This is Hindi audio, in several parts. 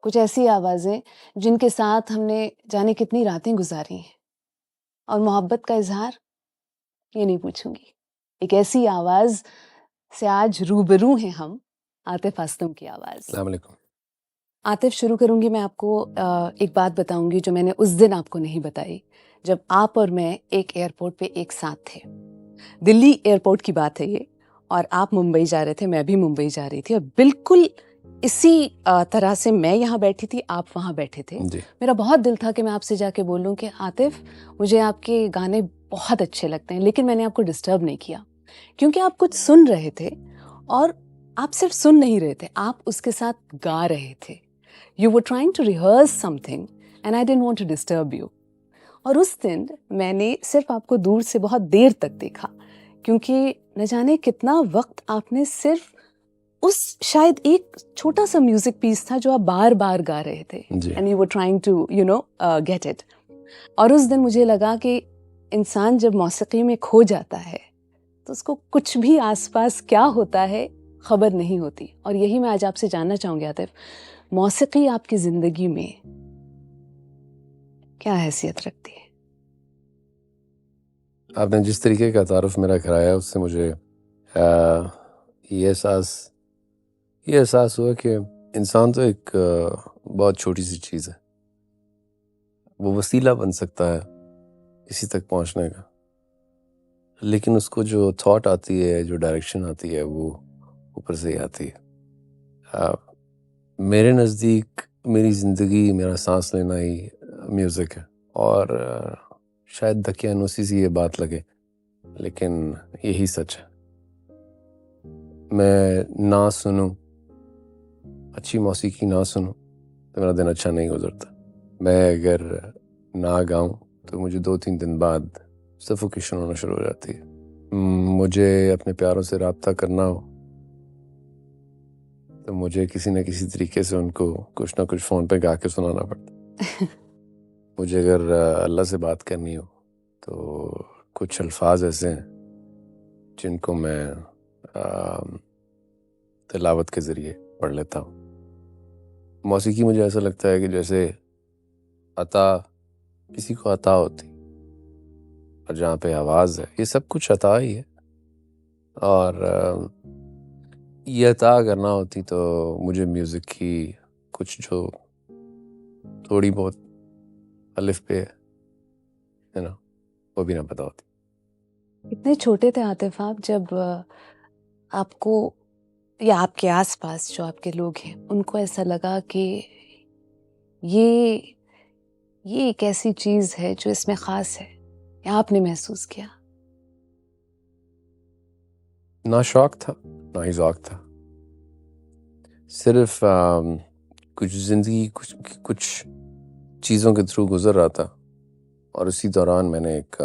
कुछ ऐसी आवाज़ें जिनके साथ हमने जाने कितनी रातें गुजारी हैं, और मोहब्बत का इज़हार ये नहीं पूछूँगी। एक ऐसी आवाज़ से आज रूबरू हैं हम, आतिफ़ असलम की आवाज़। अस्सलाम वालेकुम। आतिफ़, शुरू करूँगी मैं आपको एक बात बताऊँगी जो मैंने उस दिन आपको नहीं बताई, जब आप और मैं एक एयरपोर्ट पे एक साथ थे। दिल्ली एयरपोर्ट की बात है ये, और आप मुंबई जा रहे थे, मैं भी मुंबई जा रही थी, और बिल्कुल इसी तरह से मैं यहाँ बैठी थी, आप वहाँ बैठे थे। जी। मेरा बहुत दिल था कि मैं आपसे जाके बोलूँ कि आतिफ़, मुझे आपके गाने बहुत अच्छे लगते हैं, लेकिन मैंने आपको डिस्टर्ब नहीं किया, क्योंकि आप कुछ सुन रहे थे, और आप सिर्फ सुन नहीं रहे थे, आप उसके साथ गा रहे थे। You were trying to rehearse something and I didn't want to disturb you. और उस दिन मैंने सिर्फ आपको दूर से बहुत देर तक देखा, क्योंकि न जाने कितना वक्त आपने सिर्फ उस शायद एक छोटा सा म्यूजिक पीस था जो आप बार बार गा रहे थे, जी। And you were trying to get it. और उस दिन मुझे लगा कि इंसान जब मौसीकी में खो जाता है तो उसको कुछ भी आसपास क्या होता है खबर नहीं होती। और यही मैं आज आपसे जानना चाहूँगी आतिफ, मौसीकी आपकी ज़िंदगी में क्या हैसियत रखती है? आपने जिस तरीके का तारुफ मेरा कराया उससे मुझे ये एहसास हुआ कि इंसान तो एक बहुत छोटी सी चीज़ है। वो वसीला बन सकता है इसी तक पहुंचने का, लेकिन उसको जो थॉट आती है, जो डायरेक्शन आती है, वो ऊपर से ही आती है। मेरे नज़दीक मेरी ज़िंदगी, मेरा सांस लेना ही म्यूज़िक है। और शायद दकियानूसी सी ये बात लगे, लेकिन यही सच है। मैं ना सुनूं, अच्छी मौसीकी ना सुनूं तो मेरा दिन अच्छा नहीं गुजरता। मैं अगर ना गाऊं तो मुझे 2-3 दिन बाद सफोकेशन होना शुरू हो जाती है। मुझे अपने प्यारों से रब्ता करना हो तो मुझे किसी न किसी तरीके से उनको कुछ ना कुछ फ़ोन पे गा के सुनाना पड़ता। मुझे अगर अल्लाह से बात करनी हो तो कुछ अल्फाज ऐसे हैं जिनको मैं तिलावत के ज़रिए पढ़ लेता हूँ। मौसीकी मुझे ऐसा लगता है कि जैसे अता किसी को अता होती, और जहाँ पे आवाज़ है, ये सब कुछ अता ही है। और ये अता अगर ना होती तो मुझे म्यूज़िक की कुछ जो थोड़ी बहुत अलिफ पे है ना, वो भी ना पता होती। कितने छोटे थे आतिफ आप जब आपको या आपके आसपास जो आपके लोग हैं उनको ऐसा लगा कि ये ये एक ऐसी चीज़ है जो इसमें ख़ास है, या आपने महसूस किया? ना शौक था, ना ही ज़ौक था। सिर्फ़ कुछ ज़िंदगी कुछ कुछ चीज़ों के थ्रू गुज़र रहा था, और उसी दौरान मैंने एक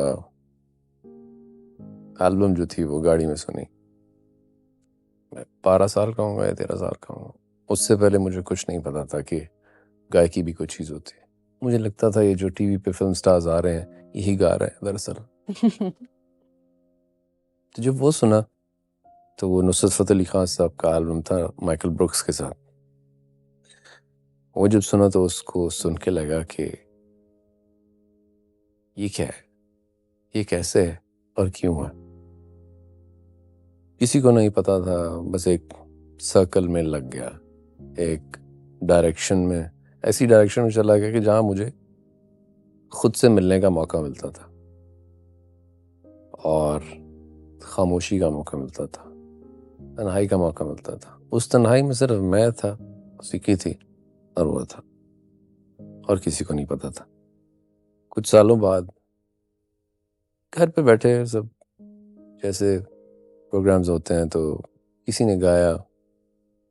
एल्बम जो थी वो गाड़ी में सुनी। मैं 12 साल का हूँगा या 13 साल का हूँ। उससे पहले मुझे कुछ नहीं पता था कि गायकी भी कोई चीज़ होती है। मुझे लगता था ये जो टीवी पे फ़िल्म स्टार्स आ रहे हैं, यही गा रहे हैं दरअसल। तो जब वो सुना, तो वो नुसरत फ़तेह अली ख़ान साहब का एल्बम था माइकल ब्रुक्स के साथ। वो जब सुना तो उसको सुन के लगा कि ये क्या है? ये कैसे है और क्यों है? किसी को नहीं पता था, बस एक सर्कल में लग गया। एक डायरेक्शन में, ऐसी डायरेक्शन में चला गया कि जहाँ मुझे खुद से मिलने का मौका मिलता था, और खामोशी का मौका मिलता था, तन्हाई का मौका मिलता था। उस तन्हाई में सिर्फ मैं था, मौसीकी थी, और वो था, और किसी को नहीं पता था। कुछ सालों बाद घर पे बैठे सब, जैसे प्रोग्राम्स होते हैं, तो किसी ने गाया,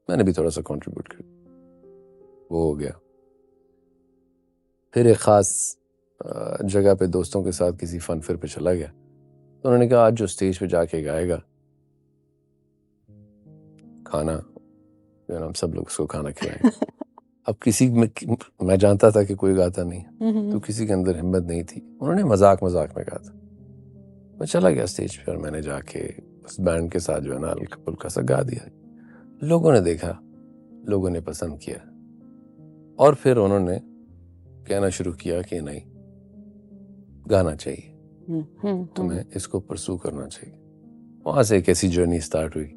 मैंने भी थोड़ा सा कंट्रीब्यूट किया, वो हो गया। फिर एक ख़ास जगह पे दोस्तों के साथ किसी फन फेयर पे चला गया, तो उन्होंने कहा आज जो स्टेज पे जाके गाएगा, खाना जो है ना, हम सब लोग उसको खाना खिलाएंगे। अब किसी में मैं जानता था कि कोई गाता नहीं, तो किसी के अंदर हिम्मत नहीं थी। उन्होंने मजाक मजाक में कहा था। मैं चला गया स्टेज पे, और मैंने जाके उस बैंड के साथ जो है ना हल्का फुल्का सा गा दिया। लोगों ने देखा, लोगों ने पसंद किया और फिर उन्होंने कहना शुरू किया कि नहीं, गाना चाहिए, तुम्हें इसको परसू करना चाहिए। वहाँ से एक ऐसी जर्नी स्टार्ट हुई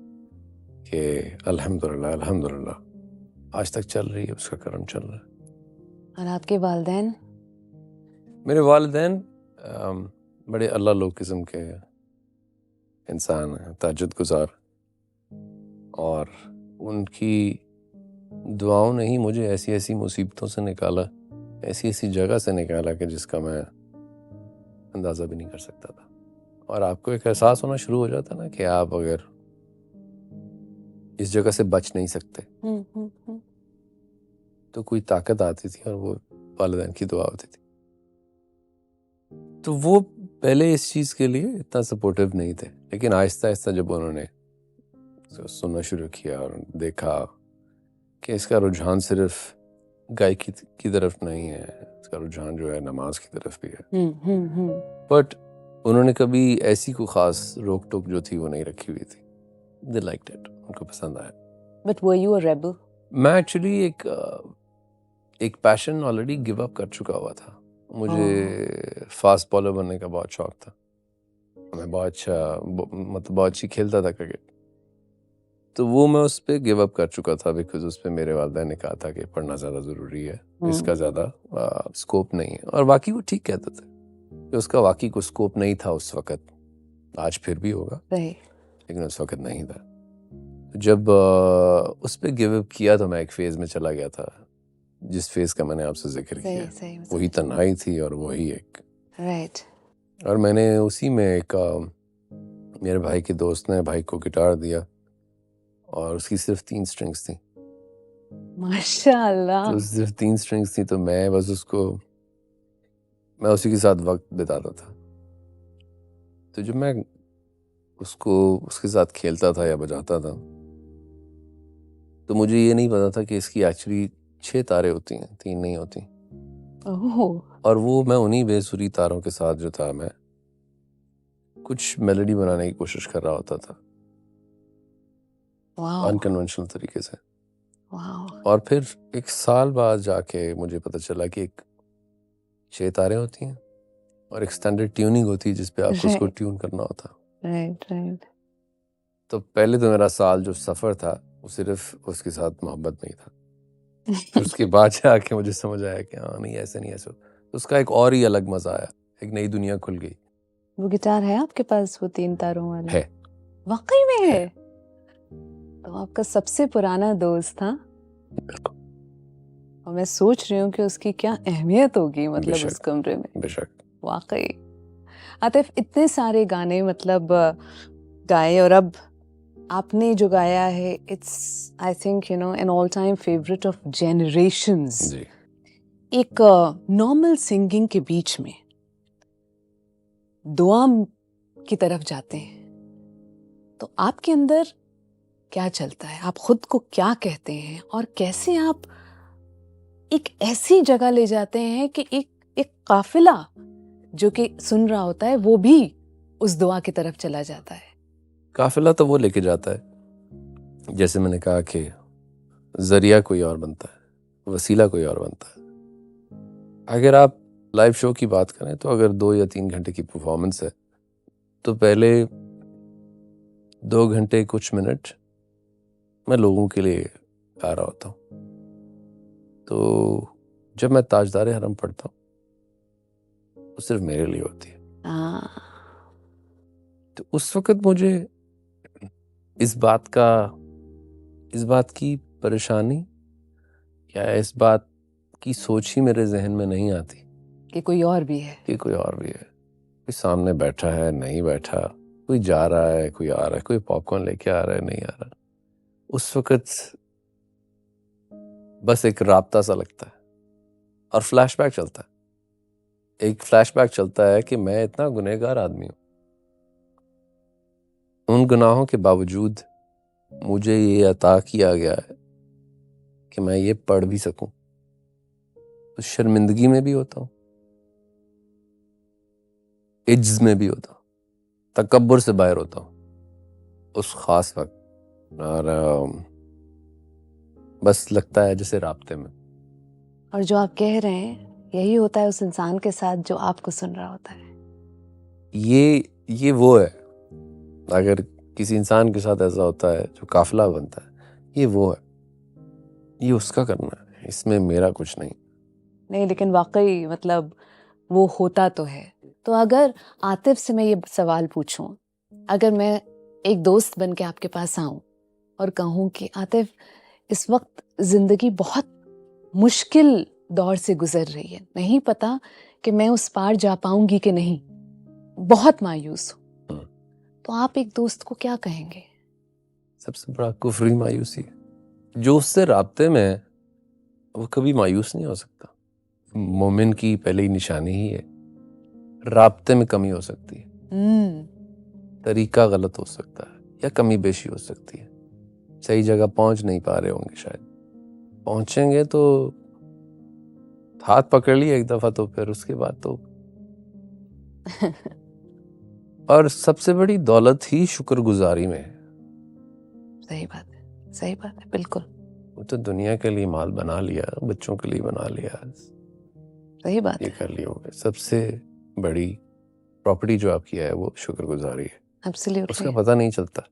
कि अल्हम्दुलिल्लाह अल्हम्दुलिल्लाह आज तक चल रही है, उसका कर्म चल रहा है। और आपके वालिदैन? मेरे वालिदैन बड़े अल्लाह लोग किस्म के इंसान हैं, ताजुद गुजार, और उनकी दुआओं ने ही मुझे ऐसी ऐसी मुसीबतों से निकाला, ऐसी ऐसी जगह से निकाला कि जिसका मैं अंदाज़ा भी नहीं कर सकता था। और आपको एक एहसास होना शुरू हो जाता ना कि आप अगर इस जगह से बच नहीं सकते तो कोई ताकत आती थी और वो वालिदैन की दुआ होती थी। तो वो पहले इस चीज़ के लिए इतना सपोर्टिव नहीं थे, लेकिन आहिस्ता आहिस्ता जब उन्होंने सुनना शुरू किया और देखा कि इसका रुझान सिर्फ गायकी की तरफ नहीं है, इसका रुझान जो है नमाज की तरफ भी है, बट उन्होंने कभी ऐसी कोई ख़ास रोक टोक जो थी वो नहीं रखी हुई थी। They liked it, उनको पसंद आया। But were you a rebel? मैं एक्चुअली एक पैशन ऑलरेडी गिव अप कर चुका हुआ था। मुझे फास्ट बॉलर बनने का बहुत शौक था। मैं बहुत अच्छा मतलब बहुत अच्छी खेलता था क्रिकेट, तो वो मैं उस पर गिव अप कर चुका था बिकॉज उस पर मेरे वालिदैन ने कहा था कि पढ़ना ज़्यादा ज़रूरी है, इसका ज़्यादा स्कोप नहीं है। और बाकी वो ठीक कहते थे कि उसका वाकई को स्कोप नहीं था उस वक़्त, आज फिर भी होगा, लेकिन उस वक़्त नहीं था। जब उस पर गिव अप किया तो मैं एक फेज़ में चला गया था, जिस फेज़ का मैंने आपसे जिक्र किया, वही तन्हाई थी और वही एक और मैंने उसी में एक मेरे भाई के दोस्त ने भाई को गिटार दिया और उसकी सिर्फ 3 स्ट्रिंग्स थी। माशाअल्लाह। तो सिर्फ 3 स्ट्रिंग्स थी, तो मैं बस मैं उसी के साथ वक्त बिताता था। तो जब मैं उसके साथ खेलता था या बजाता था, तो मुझे ये नहीं पता था कि इसकी एक्चुअली 6 तारें होती हैं, 3 नहीं होती। और वो मैं उन्हीं बेसुरी तारों के साथ जो था, मैं कुछ मेलोडी बनाने की कोशिश कर रहा होता था, अनकन्वेंशनल तरीके से। और फिर एक साल बाद जाके मुझे पता चला कि एक 6 तारें होती हैं और एक स्टैंडर्ड ट्यूनिंग होती है जिसपे आपको उसको ट्यून करना होता। तो पहले तो मेरा साल जो सफ़र था वो सिर्फ उसके साथ मोहब्बत में ही था। फिर उसके बाद जाके मुझे समझ आया कि हाँ नहीं, ऐसे नहीं, ऐसे। तो उसका एक और ही अलग मज़ा आया, एक नई दुनिया खुल गई। वो गिटार है आपके पास, वो 3 तारों वाला? है। वाकई में है? तो आपका सबसे पुराना दोस्त था। बिल्कुल। और मैं सोच रही हूँ कि उसकी क्या अहमियत होगी मतलब उस कमरे में। बेशक। वाकई। आतिफ, इतने सारे गाने मतलब गाए और अब आपने जो गाया है, it's I think you know an all time favourite of generations. जी। एक नॉर्मल सिंगिंग के बीच में दुआ की तरफ जाते हैं, तो आपके अंदर क्या चलता है? आप खुद को क्या कहते हैं और कैसे आप एक ऐसी जगह ले जाते हैं कि एक काफिला जो कि सुन रहा होता है वो भी उस दुआ की तरफ चला जाता है? काफिला तो वो लेके जाता है, जैसे मैंने कहा कि जरिया कोई और बनता है, वसीला कोई और बनता है। अगर आप लाइव शो की बात करें तो अगर 2 या 3 घंटे की परफॉर्मेंस है तो पहले 2 घंटे कुछ मिनट मैं लोगों के लिए गा रहा होता हूँ। तो जब मैं ताजदारे हरम पढ़ता हूँ वो सिर्फ मेरे लिए होती है। तो उस वक़्त मुझे इस बात की परेशानी या इस बात की सोच ही मेरे जहन में नहीं आती कि कोई और भी है, कोई सामने बैठा है, नहीं बैठा, कोई जा रहा है, कोई आ रहा है, कोई पॉपकॉर्न लेके आ रहा है, नहीं आ रहा। उस वक़्त बस एक राब्ता सा लगता है और फ्लैशबैक चलता है। एक फ्लैशबैक चलता है कि मैं इतना गुनहगार आदमी हूँ, उन गुनाहों के बावजूद मुझे ये अता किया गया है कि मैं ये पढ़ भी सकूं। तो शर्मिंदगी में भी होता हूँ, इज्ज में भी होता हूँ, तकब्बुर से बाहर होता हूँ, उस खास वक्त। और बस लगता है जैसे राब्ते में। और जो आप कह रहे हैं यही होता है उस इंसान के साथ जो आपको सुन रहा होता है। ये वो है, अगर किसी इंसान के साथ ऐसा होता है जो काफिला बनता है, ये वो है, ये उसका करना है, इसमें मेरा कुछ नहीं। नहीं, लेकिन वाकई मतलब वो होता तो है। तो अगर आतिफ से मैं ये सवाल पूछूं, अगर मैं एक दोस्त बन के आपके पास आऊं और कहूं कि आतिफ, इस वक्त जिंदगी बहुत मुश्किल दौर से गुजर रही है, नहीं पता कि मैं उस पार जा पाऊंगी कि नहीं, बहुत मायूस हूं, तो आप एक दोस्त को क्या कहेंगे? सबसे बड़ा कुफरी मायूसी है। जो उससे राब्ते में है वो कभी मायूस नहीं हो सकता। मोमिन की पहली निशानी ही है, राब्ते में कमी हो सकती है, तरीका गलत हो सकता है या कमी बेशी हो सकती है, सही जगह पहुंच नहीं पा रहे होंगे, शायद पहुंचेंगे तो हाथ पकड़ लिया एक दफा तो फिर उसके बाद तो और सबसे बड़ी दौलत ही शुक्रगुजारी में है। सही बात है, सही बात है, बिल्कुल वो तो दुनिया के लिए माल बना लिया, बच्चों के लिए बना लिया, सही बात ये है, कर लिया होगा। सबसे बड़ी प्रॉपर्टी जो आपकी है वो शुक्रगुजारी है। एब्सोल्युटली। उसका पता नहीं चलता,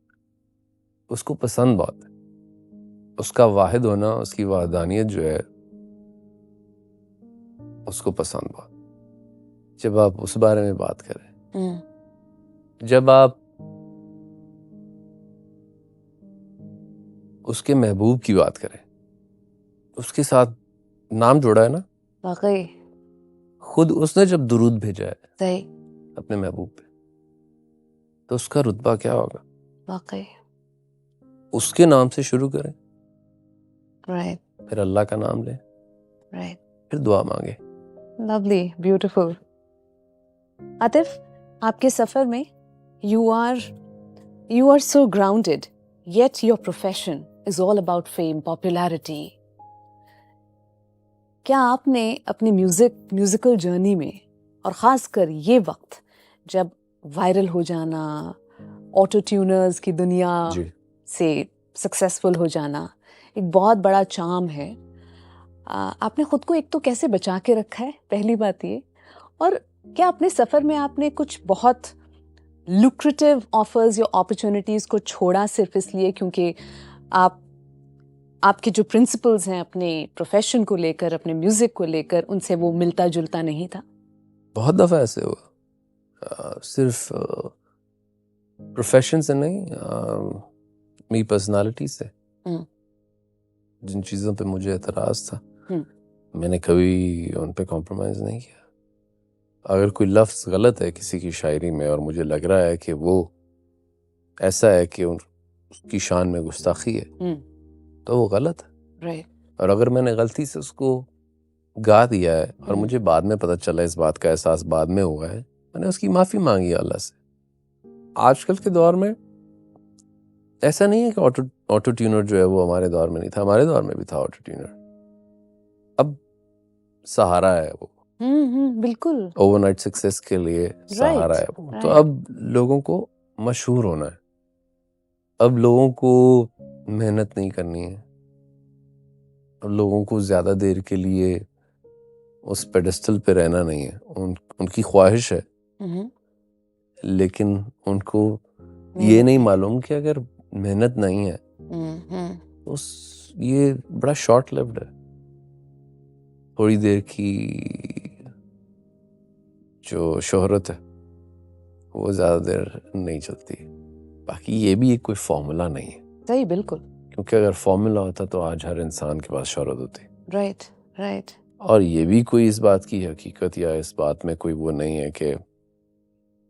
उसको पसंद बहुत है, उसका वाहिद होना, उसकी वाहदानियत जो है उसको पसंद बहुत। जब आप उस बारे में बात करें, जब आप उसके महबूब की बात करें, उसके साथ नाम जुड़ा है ना, वाकई खुद उसने जब दुरूद भेजा है सही, अपने महबूब पे, तो उसका रुतबा क्या होगा। वाकई, उसके नाम से शुरू करें, राइट, फिर अल्लाह का नाम लें, राइट, फिर दुआ मांगे। Lovely, beautiful. आतिफ, आपके सफर में you are so grounded, yet your profession is all about fame, popularity. क्या आपने अपनी म्यूजिकल जर्नी में, और ख़ासकर ये वक्त जब वायरल हो जाना, ऑटो ट्यूनर्स की दुनिया जी, से सक्सेसफुल हो जाना एक बहुत बड़ा चार्म है, आपने खुद को एक तो कैसे बचा के रखा है, पहली बात ये, और क्या अपने सफ़र में आपने कुछ बहुत लुक्रेटिव ऑफर्स या अपॉर्चुनिटीज़ को छोड़ा सिर्फ इसलिए क्योंकि आपके जो प्रिंसिपल्स हैं अपने प्रोफेशन को लेकर, अपने म्यूजिक को लेकर, उनसे वो मिलता जुलता नहीं था? बहुत दफा ऐसे हुआ, सिर्फ प्रोफेशन से नहीं, मेरी पर्सनालिटी से। जिन चीज़ों पे मुझे एतराज़ था, मैंने कभी उन पे कॉम्प्रोमाइज़ नहीं किया। अगर कोई लफ्ज़ गलत है किसी की शायरी में और मुझे लग रहा है कि वो ऐसा है कि उसकी शान में गुस्ताखी है, तो वो गलत है। राइट, और अगर मैंने गलती से उसको गा दिया है और मुझे बाद में पता चला, इस बात का एहसास बाद में हुआ है, मैंने उसकी माफ़ी मांगी अल्लाह से। आजकल के दौर में ऐसा नहीं है कि ऑटो ट्यूनर जो है वो हमारे दौर में नहीं था, हमारे दौर में भी था ऑटो ट्यूनर। अब सहारा है वो, बिल्कुल, ओवरनाइट सक्सेस के लिए सहारा है वो। तो राइट, अब लोगों को मशहूर होना है, अब लोगों को मेहनत नहीं करनी है, अब लोगों को ज्यादा देर के लिए उस पेडेस्टल पे रहना नहीं है। उनकी ख्वाहिश है, लेकिन उनको ये नहीं मालूम कि अगर मेहनत नहीं है तो ये बड़ा शॉर्ट लिव्ड है। थोड़ी देर की जो शोहरत है वो ज्यादा देर नहीं चलती। बाकी ये भी एक कोई फॉर्मूला नहीं है, सही, बिल्कुल, क्योंकि अगर फॉर्मूला होता तो आज हर इंसान के पास शोहरत होती। राइट, राइट, और ये भी कोई इस बात की हकीकत या इस बात में कोई वो नहीं है कि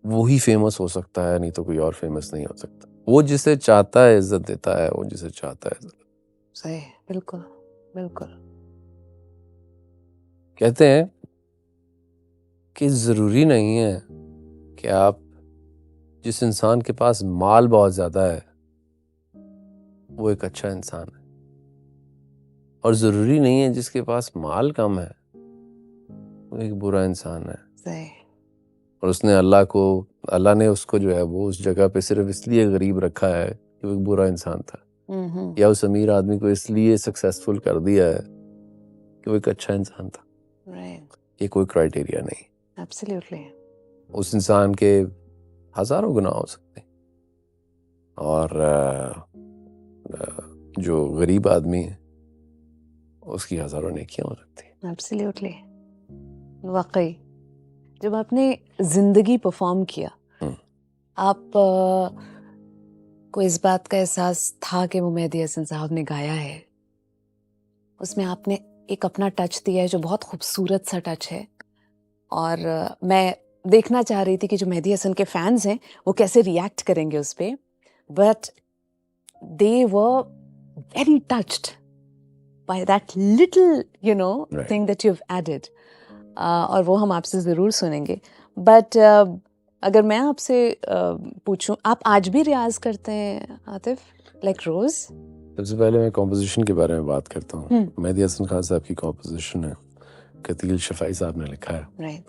वो ही फेमस हो सकता है, नहीं तो कोई और फेमस नहीं हो सकता। वो जिसे चाहता है इज्जत देता है, वो जिसे चाहता है इज्जत। सही, बिल्कुल, बिल्कुल, कहते हैं कि जरूरी नहीं है कि आप जिस इंसान के पास माल बहुत ज्यादा है वो एक अच्छा इंसान है, और जरूरी नहीं है जिसके पास माल कम है वो एक बुरा इंसान है। सही, और अल्लाह ने उसको जो है वो उस जगह पे सिर्फ इसलिए गरीब रखा है कि वो एक बुरा इंसान था, या उस अमीर आदमी को इसलिए सक्सेसफुल कर दिया है कि वो एक अच्छा इंसान था। ये कोई क्राइटेरिया नहीं। एब्सोल्युटली। उस इंसान के हजारों गुनाह हो सकते हैं, और जो गरीब आदमी है उसकी हजारों नेकियां हो सकती हैं। एब्सोल्युटली। वाकई जब आपने जिंदगी परफॉर्म किया, आप को इस बात का एहसास था कि वो मेहदी हसन साहब ने गाया है, उसमें आपने एक अपना टच दिया है जो बहुत खूबसूरत सा टच है, और मैं देखना चाह रही थी कि जो मेहदी हसन के फैंस हैं वो कैसे रिएक्ट करेंगे उस पे, but they were very touched by that little, Right. thing that you've added. और वो हम आपसे ज़रूर सुनेंगे। बट अगर मैं आपसे पूछूं, आप आज भी रियाज करते हैं आतिफ, लाइक रोज? सबसे पहले मैं कॉम्पोजिशन के बारे में बात करता हूँ। मेहदी हसन खान साहब की कॉम्पोजिशन है, कतील शफाई साहब ने लिखा है, राइट।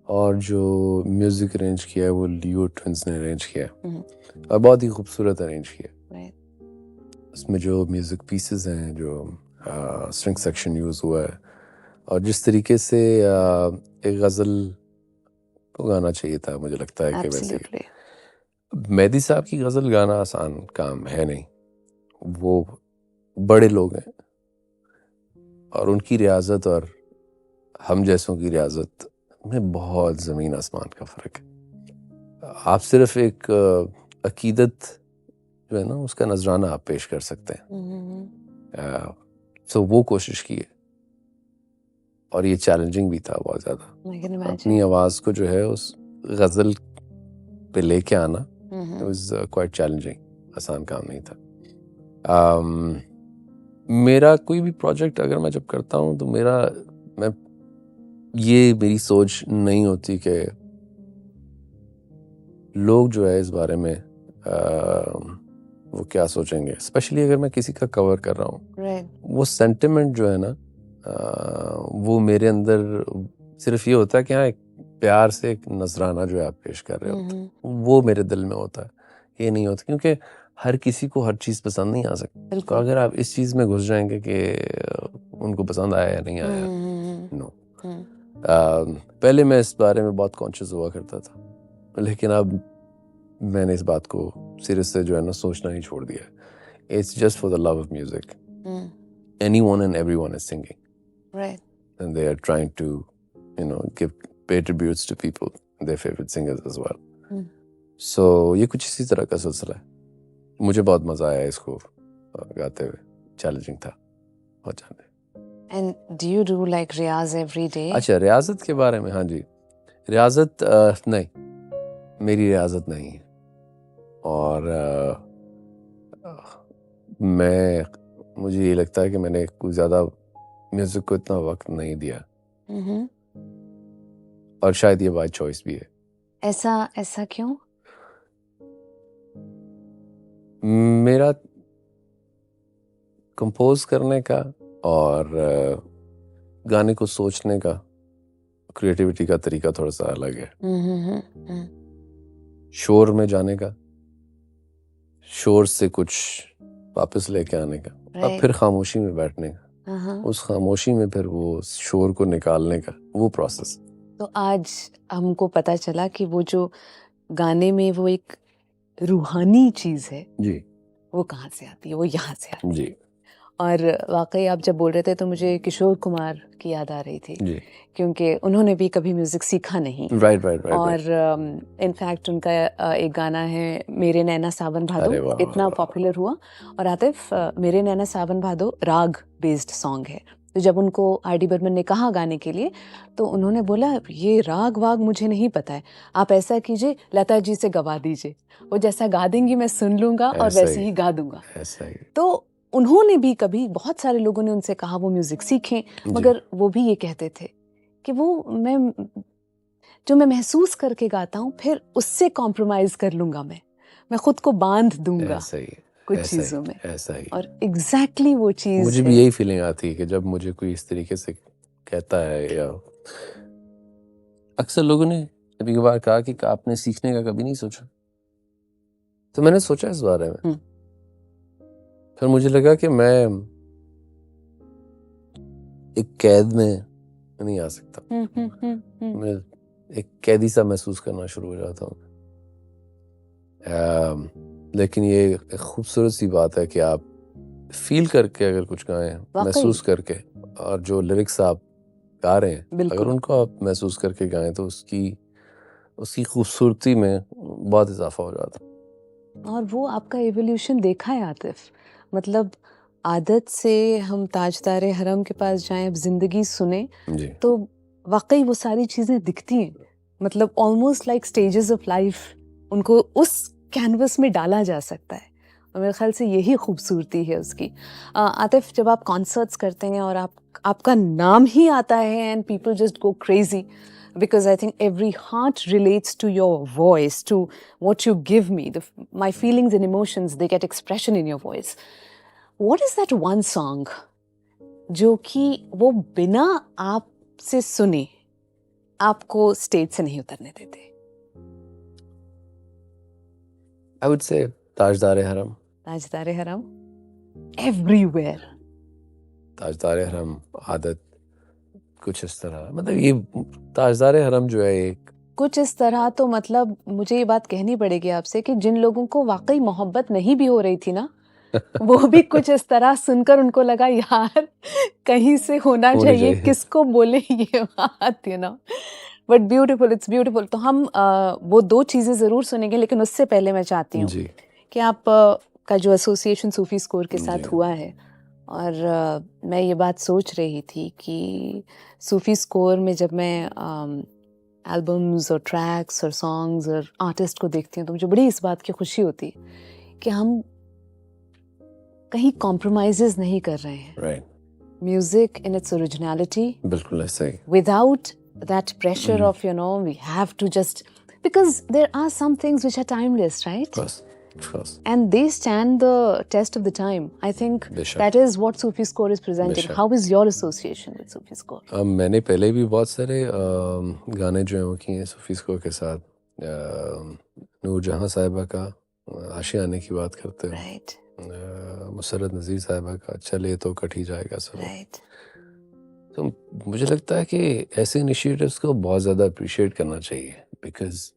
और जो म्यूजिक अरेंज किया है वो लियो ट्विंस ने अरेंज किया है, और बहुत ही खूबसूरत अरेंज किया है। राइट। उसमें जो म्यूजिक पीसेस हैं, जो स्ट्रिंग सेक्शन यूज हुआ है, और जिस तरीके से एक गजल को गाना चाहिए था, मुझे लगता है कि वैसे मेहदी साहब की गजल गाना आसान काम है नहीं। वो बड़े लोग हैं, और उनकी रियाजत और हम जैसों की रियाजत में बहुत ज़मीन आसमान का फ़र्क है। आप सिर्फ एक अकीदत जो है ना, उसका नजराना आप पेश कर सकते हैं। तो वो कोशिश की है, और ये चैलेंजिंग भी था बहुत ज़्यादा। अपनी आवाज़ को जो है उस गज़ल पे लेके आना, इट वाज क्वाइट चैलेंजिंग, आसान काम नहीं था। मेरा कोई भी प्रोजेक्ट अगर मैं जब करता हूँ तो मेरी सोच नहीं होती कि लोग जो है इस बारे में वो क्या सोचेंगे, स्पेशली अगर मैं किसी का कवर कर रहा हूँ। वो सेंटिमेंट जो है ना, वो मेरे अंदर सिर्फ ये होता है कि हाँ, एक प्यार से एक नजराना जो है आप पेश कर रहे होते, वो मेरे दिल में होता है। ये नहीं होता, क्योंकि हर किसी को हर चीज़ पसंद नहीं आ सकती। तो अगर आप इस चीज़ में घुस जाएंगे कि उनको पसंद आया या नहीं आया, नो। पहले मैं इस बारे में बहुत कॉन्शियस हुआ करता था, लेकिन अब मैंने इस बात को सीरियस से जो है ना सोचना ही छोड़ दिया। It's just for the love of music. Anyone and everyone is singing, right, and they are trying to, pay tributes to people, their favorite singers as well. So ये कुछ इसी तरह का सिलसिला है। मुझे बहुत मजा आया इसको गाते हुए, चैलेंजिंग था बहुत ज़्यादा। And do you do like Riyaz every day? अच्छा, रियाजत के बारे में, हाँ जी, रियाजत नहीं, मेरी रियाजत नहीं है, और मुझे ये लगता है कि मैंने कुछ ज़्यादा म्यूजिक को इतना वक्त नहीं दिया, और शायद ये बाय चॉइस भी है। ऐसा क्यों? मेरा कंपोज करने का और गाने को सोचने का, क्रिएटिविटी का तरीका थोड़ा सा अलग है। शोर में जाने का, शोर से कुछ वापस लेके आने का, और फिर खामोशी में बैठने का, उस खामोशी में फिर वो शोर को निकालने का, वो प्रोसेस। तो आज हमको पता चला कि वो जो गाने में वो एक रूहानी चीज है जी, वो कहाँ से आती है? वो यहाँ से आती है जी। और वाकई आप जब बोल रहे थे तो मुझे किशोर कुमार की याद आ रही थी जी, क्योंकि उन्होंने भी कभी म्यूजिक सीखा नहीं। राइट। और इनफैक्ट उनका एक गाना है मेरे नैना सावन भादो, इतना पॉपुलर हुआ। और आतिफ, मेरे नैना सावन भादो राग बेस्ड सॉन्ग है। तो जब उनको आर.डी. बर्मन ने कहा गाने के लिए तो उन्होंने बोला ये राग वाग मुझे नहीं पता है, आप ऐसा कीजिए लता जी से गवा दीजिए, वो जैसा गा देंगी मैं सुन लूंगा और वैसे ही गा दूंगा। तो उन्होंने भी कभी, बहुत सारे लोगों ने उनसे कहा वो म्यूजिक सीखें, मगर वो भी ये कहते थे कि वो जो मैं महसूस करके गाता हूँ फिर उससे कॉम्प्रोमाइज कर लूंगा, मैं खुद को बांध दूंगा कुछ चीजों में। ऐसा ही। और एग्जैक्टली वो चीज मुझे भी यही फीलिंग आती है कि जब मुझे कोई इस तरीके से कहता है, या अक्सर लोगों ने कभी कभार कहा कि आपने सीखने का कभी नहीं सोचा, तो मैंने सोचा इस बारे में फिर मुझे लगा कि मैं एक कैद में नहीं आ सकता। मैं एक कैदी सा महसूस करना शुरू हो जाता हूँ। लेकिन ये एक खूबसूरत सी बात है कि आप फील करके अगर कुछ गाएं, महसूस करके, और जो लिरिक्स आप गा रहे हैं अगर उनको आप महसूस करके गाएं तो उसकी खूबसूरती में बहुत इजाफा हो जाता है। और वो आपका एवोल्यूशन देखा है आतिफ, मतलब आदत से हम ताजदारे हरम के पास जाएं, अब जिंदगी सुने जी। तो वाकई वो सारी चीजें दिखती हैं, मतलब almost like stages of life उनको उस कैनवस में डाला जा सकता है, और मेरे ख्याल से यही खूबसूरती है उसकी। आतिफ, जब आप कॉन्सर्ट्स करते हैं और आपका नाम ही आता है and people just go crazy, because I think every heart relates to your voice, to what you give me. My feelings and emotions, they get expression in your voice. What is that one song जो कि वो बिना आपसे सुने आपको स्टेज से नहीं उतरने देते? I would say ताजदारे हरम। ताजदारे हरम, everywhere. ताजदारे हरम, आदत, कुछ इस तरह, मतलब ये ताजदारे हरम जो है एक कुछ इस तरह, तो मतलब मुझे ये बात कहनी पड़ेगी आपसे कि जिन लोगों को वाकई मोहब्बत नहीं भी हो रही थी ना, वो भी कुछ इस तरह सुनकर उनको लगा यार कहीं से होना चाहिए, किसको बोले ये बात, you know. But beautiful, it's beautiful. तो हम वो दो चीज़ें ज़रूर सुनेंगे, लेकिन उससे पहले मैं चाहती हूँ कि आप का जो एसोसिएशन सूफी स्कोर के साथ हुआ है, और मैं ये बात सोच रही थी कि सूफी स्कोर में जब मैं एल्बम्स और ट्रैक्स और सॉन्ग्स और आर्टिस्ट को देखती हूँ तो मुझे बड़ी इस बात की खुशी होती है कि हम कहीं कॉम्प्रोमाइजेस नहीं कर रहे हैं। म्यूजिक इन इट्स ओरिजिनलिटी, बिल्कुल ऐसा ही, without that pressure of you know we have to just, because there are some things which are timeless, right? Of course. And they stand the test of the time. I think that is what Sufi Score is presenting. How is your association with Sufi Score? मैंने पहले भी बहुत सारे गाने जो हैं वो किए हैं सूफी स्कोर के साथ। नूरजहां साहिबा का आशियाने की बात करते हो, Right. मुसरत नज़ीर साहिबा का चले तो कट ही जाएगा सब। Right. तो मुझे लगता है कि ऐसे इनिशिएटिव्स को बहुत ज़्यादा अप्रिशिएट करना चाहिए, बिकॉज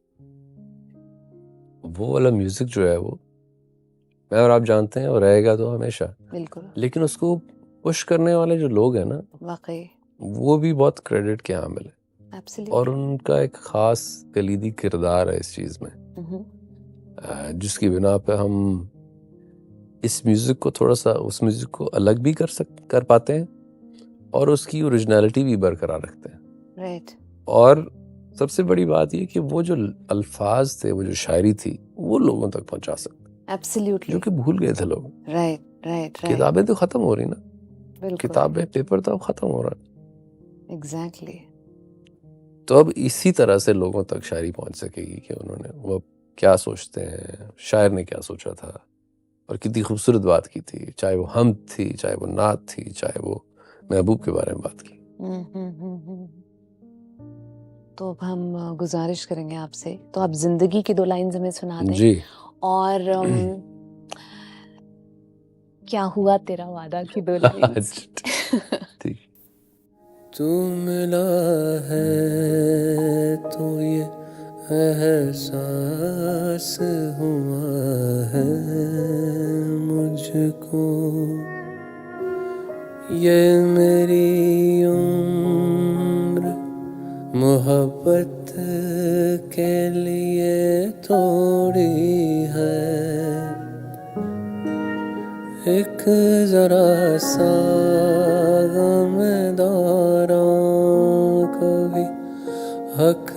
वो वाला म्यूज़िक जो है वो मैं और आप जानते हैं, और रहेगा तो हमेशा, बिल्कुल, लेकिन उसको पुश करने वाले जो लोग हैं ना, वाकई वो भी बहुत क्रेडिट के हामिल है। Absolutely. और उनका एक ख़ास कलीदी किरदार है इस चीज़ में, जिसकी बिना पे हम इस म्यूज़िक को थोड़ा सा उस म्यूज़िक को अलग भी कर पाते हैं और उसकी ओरिजिनलिटी भी बरकरार रखते हैं। Right. और सबसे बड़ी बात ये कि वो जो अल्फाज थे, वो जो शायरी थी, वो लोगों तक पहुंचा सकते, Absolutely. जो कि भूल गए थे लोग। Right, right, right. किताबें तो खत्म हो रही ना, बिल्कुल, किताबें, पेपर तो अब खत्म हो रहा है। Exactly. तो अब इसी तरह से लोगों तक शायरी पहुंच सकेगी कि उन्होंने वो क्या सोचते हैं, शायर ने क्या सोचा था और कितनी खूबसूरत बात की थी, चाहे वो हमद थी, चाहे वो नात थी, चाहे वो महबूब के बारे में बात की। तो अब हम गुजारिश करेंगे आपसे, तो आप जिंदगी की 2 लाइन्स हमें सुना दें। जी। और क्या हुआ तेरा वादा की 2 लाइन्स। ठीक। तू मिला है तो ये एहसास हुआ है मुझको, ये मेरी उम्र मोहब्बत के लिए थोड़ी है, एक जरा सा गमदारा का भी हक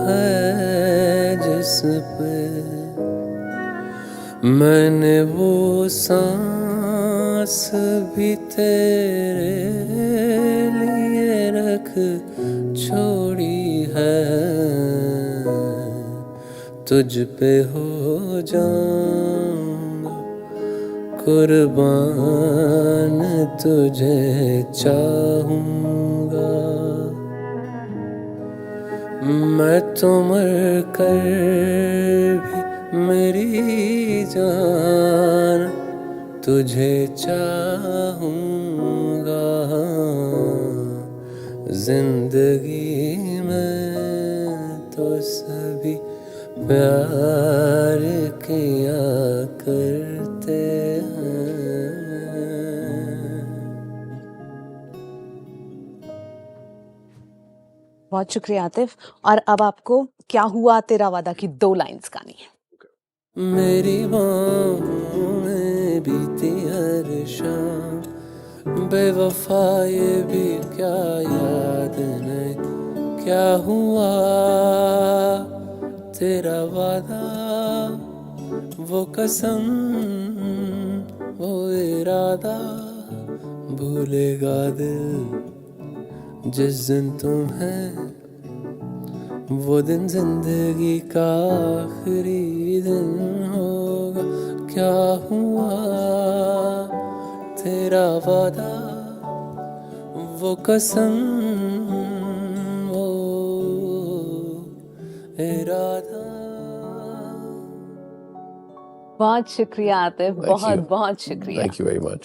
है जिस पे मैंने वो सांस भी तेरे लिए रख छोड़ी है, तुझ पे हो जाऊंगा कुर्बान, तुझे चाहूंगा मैं, तो मर कर भी मेरी जान तुझे चाहूंगा जिंदगी में तो सभी प्यार किया करते हैं। बहुत शुक्रिया आतिफ। और अब आपको क्या हुआ तेरा वादा की 2 लाइंस गानी है। मेरी बाहों में बीती हर शाम बेवफा ये भी क्या याद नहीं क्या हुआ तेरा वादा वो कसम वो इरादा भूलेगा दिल जिस दिन तुम्हें वो दिन जिंदगी का आखिरी दिन होगा क्या हुआ तेरा वादा वो कसम वो इरादा। बहुत शुक्रिया आतिफ, बहुत बहुत शुक्रिया। Thank you very much.